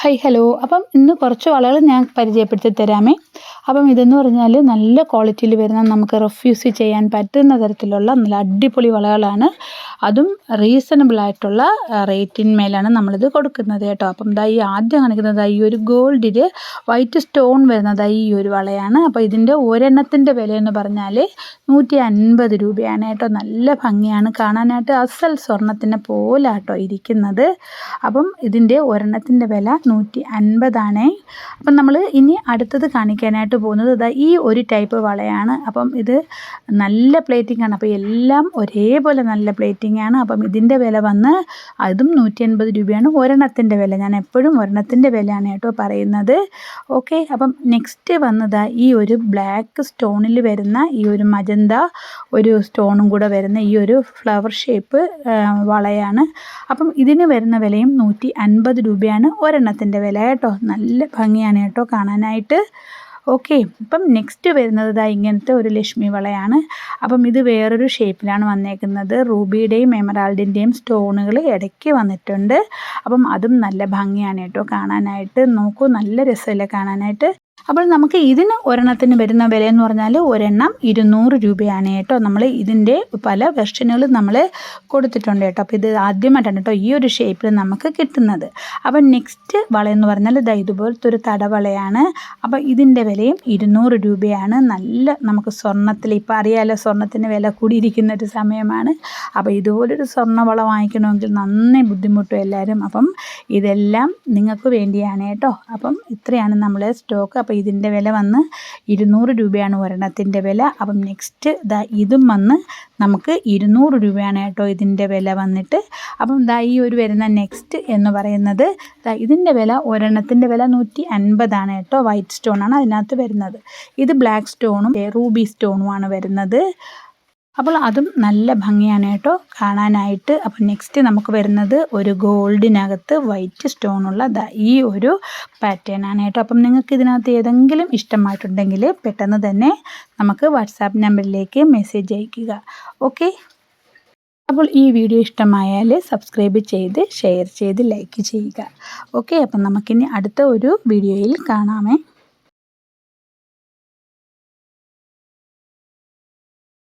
Hi hello. അപ്പം ഇന്ന് കുറച്ച് വളകൾ ഞാൻ പരിചയപ്പെടുത്തി തരാമേ. അപ്പം ഇതെന്ന് പറഞ്ഞാൽ നല്ല ക്വാളിറ്റിയിൽ വരുന്ന നമുക്ക് റെഫ്യൂസ് ചെയ്യാൻ പറ്റുന്ന തരത്തിലുള്ള നല്ല അടിപൊളി വളകളാണ്. അതും റീസണബിൾ ആയിട്ടുള്ള റേറ്റിന്മേലാണ് നമ്മളിത് കൊടുക്കുന്നത് കേട്ടോ. അപ്പം ദാ ഈ ആദ്യം കാണിക്കുന്നത് ഈ ഒരു ഗോൾഡിൽ വൈറ്റ് സ്റ്റോൺ വരുന്നത് ഈ ഒരു വളയാണ്. അപ്പോൾ ഇതിൻ്റെ ഒരെണ്ണത്തിൻ്റെ വിലയെന്ന് പറഞ്ഞാൽ 150 രൂപയാണ് കേട്ടോ. നല്ല ഭംഗിയാണ് കാണാനായിട്ട്, അസൽ സ്വർണ്ണത്തിനെ പോലെ കേട്ടോ ഇരിക്കുന്നത്. അപ്പം ഇതിൻ്റെ ഒരെണ്ണത്തിൻ്റെ വില 150 ആണേ. അപ്പം നമ്മൾ ഇനി അടുത്തത് കാണിക്കാനായിട്ട് പോകുന്നത് ഇതാ ഈ ഒരു ടൈപ്പ് വളയാണ്. അപ്പം ഇത് നല്ല പ്ലേറ്റിംഗ് ആണ്. അപ്പോൾ എല്ലാം ഒരേപോലെ നല്ല പ്ലേറ്റിംഗ് ആണ്. അപ്പം ഇതിൻ്റെ വില വന്ന് അതും 150 രൂപയാണ് ഒരെണ്ണത്തിൻ്റെ വില. ഞാൻ എപ്പോഴും ഒരെണ്ണത്തിൻ്റെ വിലയാണ് കേട്ടോ പറയുന്നത്. ഓക്കെ. അപ്പം നെക്സ്റ്റ് വന്നതാ ഈ ഒരു ബ്ലാക്ക് സ്റ്റോണിൽ വരുന്ന ഈ ഒരു മജന്ത ഒരു സ്റ്റോണും കൂടെ വരുന്ന ഈ ഒരു ഫ്ലവർ ഷേപ്പ് വളയാണ്. അപ്പം ഇതിന് വരുന്ന വിലയും 150 രൂപയാണ് ഒരെണ്ണത്തിൻ്റെ വില കേട്ടോ. നല്ല ഭംഗിയാണ് കേട്ടോ കാണാനായിട്ട്. ഓക്കെ. അപ്പം നെക്സ്റ്റ് വരുന്നത് ഇതാ ഇങ്ങനത്തെ ഒരു ലക്ഷ്മി വളയാണ്. അപ്പം ഇത് വേറൊരു ഷേപ്പിലാണ് വന്നേക്കുന്നത്. റൂബിയുടെയും എമറാൾഡിൻ്റെയും സ്റ്റോണുകൾ ഇടയ്ക്ക് വന്നിട്ടുണ്ട്. അപ്പം അതും നല്ല ഭംഗിയാണ് കേട്ടോ കാണാനായിട്ട്. നോക്കൂ, നല്ല രസമല്ലേ കാണാനായിട്ട്. അപ്പോൾ നമുക്ക് ഇതിന് ഒരെണ്ണത്തിന് വരുന്ന വില എന്ന് പറഞ്ഞാൽ ഒരെണ്ണം 200 രൂപയാണ് കേട്ടോ. നമ്മൾ ഇതിൻ്റെ പല വെർഷനുകൾ നമ്മൾ കൊടുത്തിട്ടുണ്ട് കേട്ടോ. അപ്പോൾ ഇത് ആദ്യമായിട്ടാണ് കേട്ടോ ഈ ഒരു ഷേപ്പിൽ നമുക്ക് കിട്ടുന്നത്. അപ്പം നെക്സ്റ്റ് വളയെന്ന് പറഞ്ഞാൽ ഇതാ ഇതുപോലത്തെ ഒരു തടവളയാണ്. അപ്പോൾ ഇതിൻ്റെ വിലയും 200 രൂപയാണ്. നല്ല നമുക്ക് സ്വർണ്ണത്തിൽ ഇപ്പോൾ അറിയാമല്ലോ, സ്വർണ്ണത്തിന് വില കൂടിയിരിക്കുന്ന ഒരു സമയമാണ്. അപ്പോൾ ഇതുപോലൊരു സ്വർണ്ണവള വാങ്ങിക്കണമെങ്കിൽ നന്നേ ബുദ്ധിമുട്ടും എല്ലാവരും. അപ്പം ഇതെല്ലാം നിങ്ങൾക്ക് വേണ്ടിയാണ് കേട്ടോ. അപ്പം ഇത്രയാണ് നമ്മളെ സ്റ്റോക്ക്. അപ്പോൾ ഇതിൻ്റെ വില വന്ന് 200 രൂപയാണ് ഒരെണ്ണത്തിൻ്റെ വില. അപ്പം നെക്സ്റ്റ് ദാ ഇതും വന്ന് നമുക്ക് 200 രൂപയാണ് കേട്ടോ ഇതിൻ്റെ വില വന്നിട്ട്. അപ്പം ദാ ഈ ഒരു വരുന്ന നെക്സ്റ്റ് എന്ന് പറയുന്നത് ഇതിൻ്റെ വില ഒരെണ്ണത്തിൻ്റെ വില 150 ആണ് കേട്ടോ. വൈറ്റ് സ്റ്റോണാണ് അതിനകത്ത് വരുന്നത്. ഇത് ബ്ലാക്ക് സ്റ്റോണും റൂബി സ്റ്റോണുമാണ് വരുന്നത്. അപ്പോൾ അതും നല്ല ഭംഗിയാണ് കേട്ടോ കാണാനായിട്ട്. അപ്പം നെക്സ്റ്റ് നമുക്ക് വരുന്നത് ഒരു ഗോൾഡിനകത്ത് വൈറ്റ് സ്റ്റോണുള്ള ഈ ഒരു പാറ്റേൺ ആണ് കേട്ടോ. അപ്പം നിങ്ങൾക്ക് ഇതിനകത്ത് ഏതെങ്കിലും ഇഷ്ടമായിട്ടുണ്ടെങ്കിൽ പെട്ടെന്ന് തന്നെ നമുക്ക് വാട്സാപ്പ് നമ്പറിലേക്ക് മെസ്സേജ് അയയ്ക്കുക. ഓക്കെ. അപ്പോൾ ഈ വീഡിയോ ഇഷ്ടമായാൽ സബ്സ്ക്രൈബ് ചെയ്ത് ഷെയർ ചെയ്ത് ലൈക്ക് ചെയ്യുക. ഓക്കെ. അപ്പം നമുക്കിനി അടുത്ത ഒരു വീഡിയോയിൽ കാണാമേ.